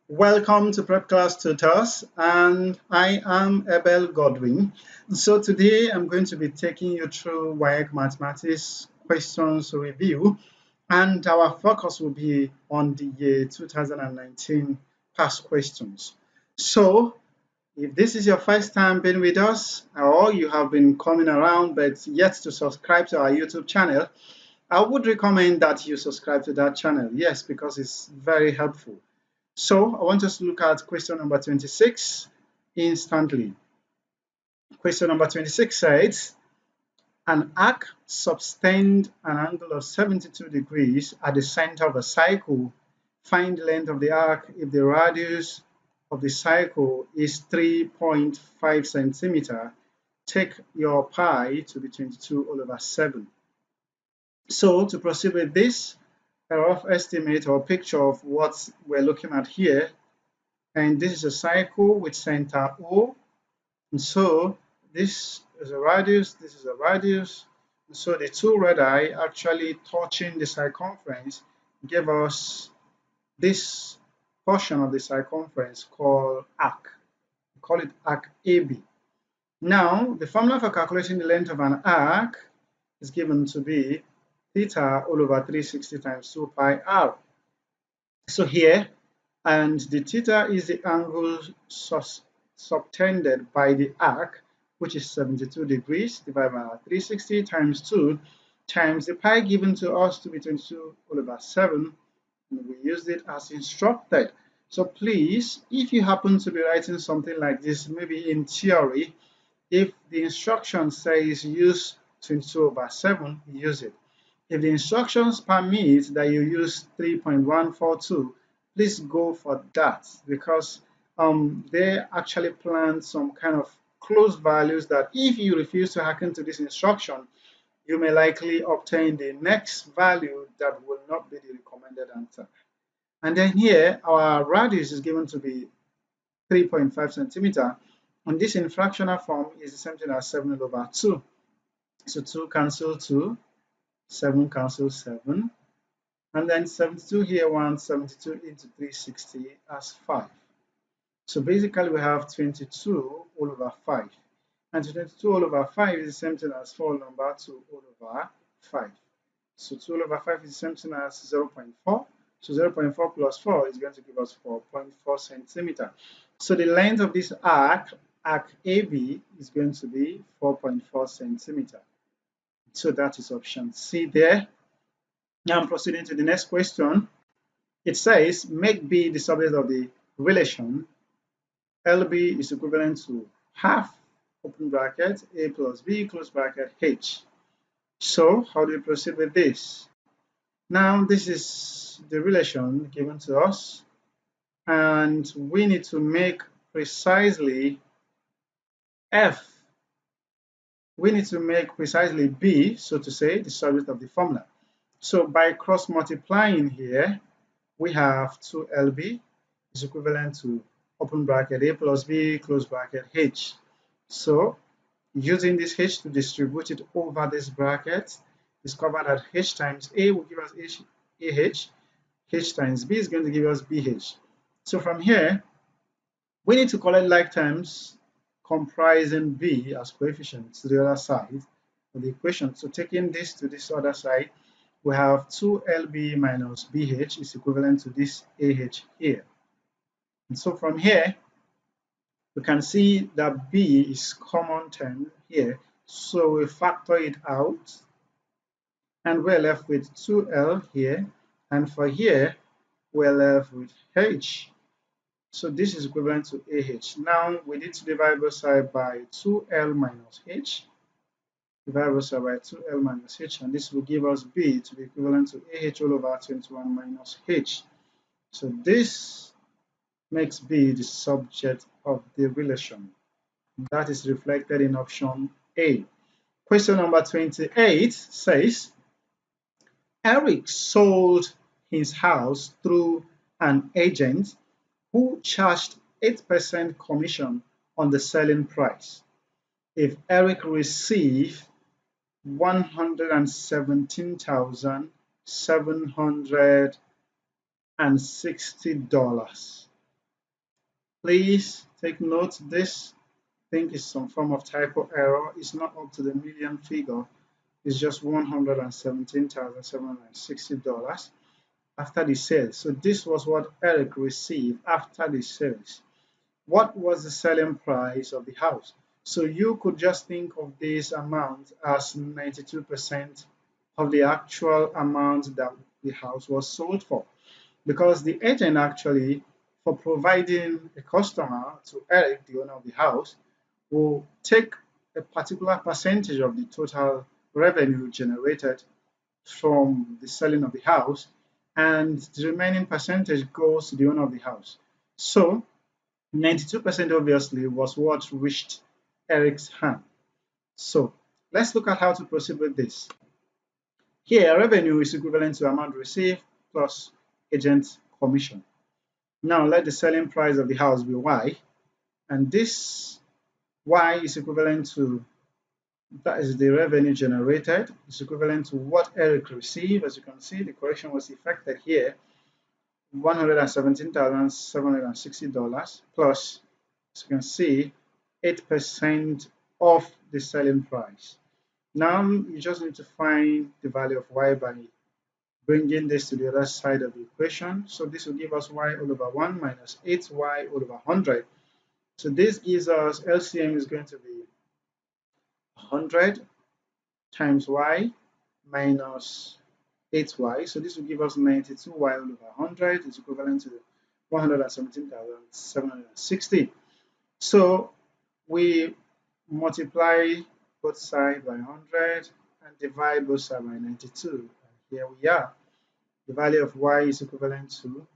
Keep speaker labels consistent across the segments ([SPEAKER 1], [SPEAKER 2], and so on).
[SPEAKER 1] Welcome to Prepclass Tutors, and I am Abel Godwin. So today I'm going to be taking you through Waec Mathematics questions review, and our focus will be on the year 2019 past questions. So if this is your first time being with us, or you have been coming around but yet to subscribe to our YouTube channel, I would recommend that you subscribe to that channel. Yes, because it's very helpful. So I want us to look at question number 26 instantly. Question number 26 says, an arc subtend an angle of 72 degrees at the center of a cycle. Find the length of the arc if the radius of the cycle is 3.5 centimeter. Take your pi to be 22 all over 7. So to proceed with this, a rough estimate or picture of what we're looking at here. And this is a cycle with center O. And so this is a radius, this is a radius. And so the two radii actually touching the circumference give us this portion of the circumference called arc. We call it arc AB. Now, the formula for calculating the length of an arc is given to be theta all over 360 times 2 pi r. So here, and the theta is the angle subtended by the arc, which is 72 degrees, divided by 360 times 2 times the pi given to us to be 22 all over 7, and we used it as instructed. So please, if you happen to be writing something like this, maybe in theory, if the instruction says use 22 over 7, use it. If the instructions permit that you use 3.142, please go for that, because they actually plan some kind of close values that if you refuse to hearken to this instruction, you may likely obtain the next value that will not be the recommended answer. And then here, our radius is given to be 3.5 centimeter, and this in fractional form is the same thing as 7 over 2. So 2 cancel 2, 7 cancel 7, and then 72 here, 172 into 360 as 5. So basically we have 22 all over 5. And 22 all over 5 is the same thing as 4 number 2 all over 5. So 2 all over 5 is the same thing as 0.4. So 0.4 plus 4 is going to give us 4.4 centimeter. So the length of this arc AB, is going to be 4.4 centimeter. So that is option C there. Now I'm proceeding to the next question. It says, make B the subject of the relation. LB is equivalent to half, open bracket, A plus B, close bracket, H. So how do we proceed with this? Now this is the relation given to us, and we need to make precisely F. We need to make precisely B, so to say, the subject of the formula. So by cross multiplying here, we have 2LB is equivalent to open bracket A plus B, close bracket, H. So using this H to distribute it over this bracket, discover that H times A will give us AH, H times B is going to give us BH. So from here, we need to collect like terms comprising B as coefficients to the other side of the equation. So taking this to this other side, we have 2LB minus BH is equivalent to this AH here. And so from here, we can see that B is common term here. So we factor it out, and we're left with 2L here. And for here, we're left with H. So this is equivalent to AH. Now we need to divide both sides by 2L minus H. Divide both sides by 2L minus H, and this will give us B to be equivalent to AH all over 21 minus H. So this makes B the subject of the relation. That is reflected in option A. Question number 28 says, Eric sold his house through an agent who charged 8% commission on the selling price. If Eric received $117,760, Please take note, this I think is some form of typo error. It's not up to the million figure. It's just $117,760 after the sales. So this was what Eric received after the sales. What was the selling price of the house? So you could just think of this amount as 92% of the actual amount that the house was sold for, because the agent actually, for providing a customer to Eric, the owner of the house, will take a particular percentage of the total revenue generated from the selling of the house, and the remaining percentage goes to the owner of the house. So 92% obviously was what reached Eric's hand. So let's look at how to proceed with this. Here, revenue is equivalent to amount received plus agent commission. Now let the selling price of the house be Y, and this Y is equivalent to, that is the revenue generated, is equivalent to what Eric received. As you can see, the correction was effected here, $117,760 plus, as you can see, 8% of the selling price. Now you just need to find the value of Y by bringing this to the other side of the equation. So this will give us Y all over 1 minus 8Y all over 100. So this gives us LCM is going to be 100 times Y minus 8Y. So this will give us 92Y all over 100 is equivalent to 117,760. So we multiply both sides by 100 and divide both sides by 92. And here we are. The value of Y is equivalent to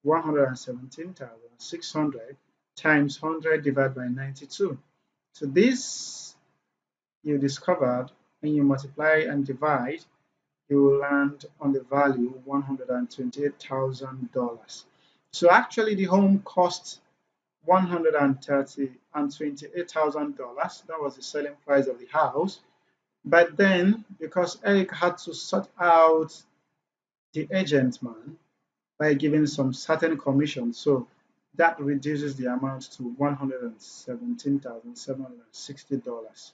[SPEAKER 1] 117,600 times 100 divided by 92. So this you discovered when you multiply and divide, you will land on the value $128,000. So actually the home cost $128,000. That was the selling price of the house. But then, because Eric had to sort out the agent man by giving some certain commission, so that reduces the amount to $117,760.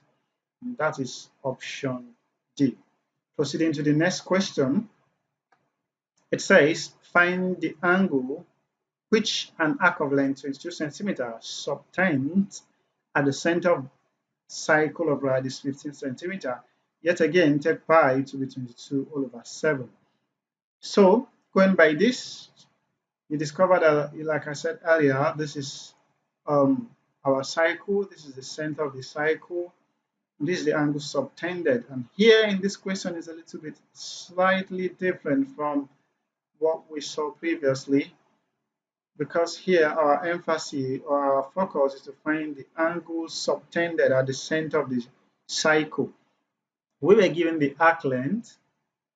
[SPEAKER 1] And that is option D. Proceeding to the next question, it says find the angle which an arc of length 22 centimeters subtends at the center of cycle of radius 15 centimeters. Yet again, take pi to be 22 all over 7. So going by this, you discover that, like I said earlier, this is our cycle. This is the center of the cycle. This is the angle subtended. And here in this question is a little bit slightly different from what we saw previously, because here our emphasis or our focus is to find the angle subtended at the center of the cycle. We were given the arc length,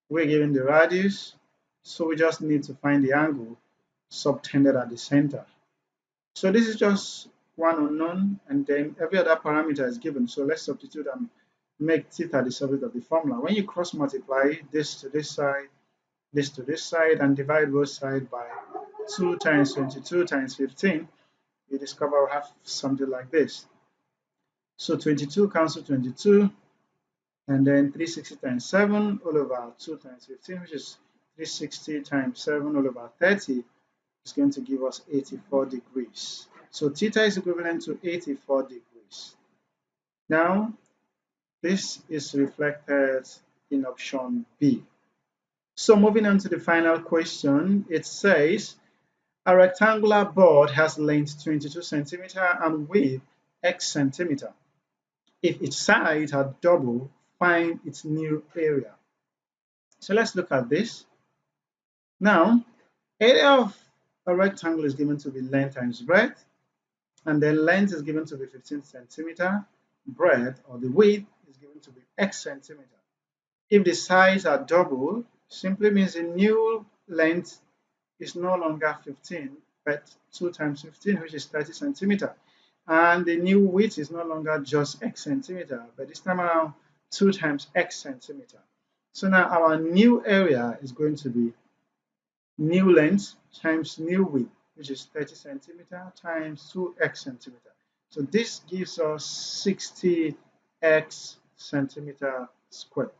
[SPEAKER 1] we were given the radius, so we just need to find the angle subtended at the center. So this is just one unknown, and then every other parameter is given. So let's substitute and make theta the subject of the formula. When you cross multiply this to this side, this to this side, and divide both sides by 2 times 22 times 15, you discover we have something like this. So 22 cancel 22, and then 360 times 7 all over 2 times 15, which is 360 times 7 all over 30, is going to give us 84 degrees. So theta is equivalent to 84 degrees. Now, this is reflected in option B. So moving on to the final question, it says, a rectangular board has length 22 centimeters and width x centimeter. If its sides are double, find its new area. So let's look at this. Now, area of a rectangle is given to be length times breadth, and the length is given to be 15 centimeter, breadth or the width is given to be x centimeter. If the sides are double, simply means the new length is no longer 15, but 2 times 15, which is 30 centimeter. And the new width is no longer just x centimeter, but this time around 2 times x centimeter. So now our new area is going to be new length times new width. which is 30 centimeter times 2x centimeter. So this gives us 60x centimeter squared.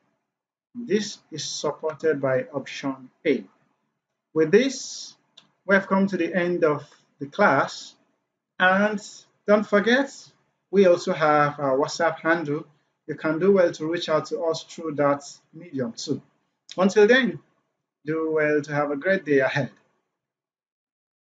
[SPEAKER 1] This is supported by option A. With this, we have come to the end of the class. And don't forget, we also have our WhatsApp handle. You can do well to reach out to us through that medium too. Until then, do well to have a great day ahead.